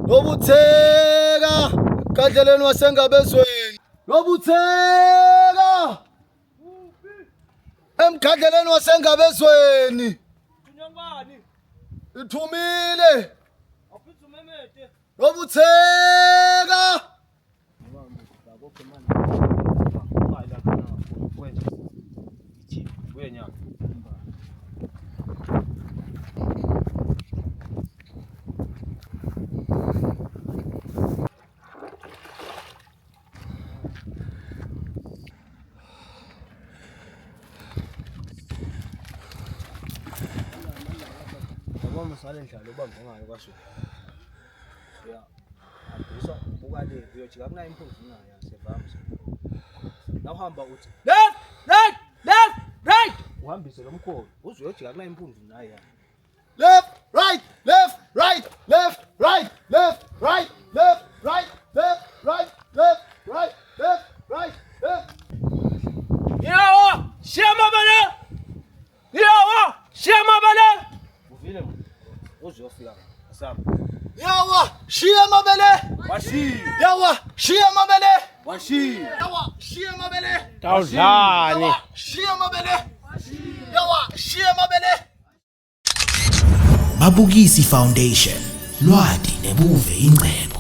Nobutheka kadleleni wasengabezweni. Nobutheka emkadleleni wasengabezweni. Unyangani? Ithumile. Aphuthume mede. Nobutheka. Akukho manje. Hayi la khona wena. Ithi wena. Yabona sale njalo ubambe ngayo kwasho. Ya. Abisa ubuka le uyojika kunayo impunzi nayo yasevamsa. La uhamba uthi left right uhambise lo mkholo uze uyojika kunayo impunzi nayo ya. Left, right, left, right, left, right, left, right, left, right, left, right, left, right, left, right, left. Yawa, shiyamabala. Yawa, shiyamabala. Uvile manje. Uze uyofika asamba. Yawa, shiya mabele. Washi. Yawa, shiya mabele. Washi. Yawa, shiya mabele. Tawudlani. Yawa, shiya mabele. Yawa, shiya mabele. Mabukisi Foundation, lwadi nebuve ingcebo.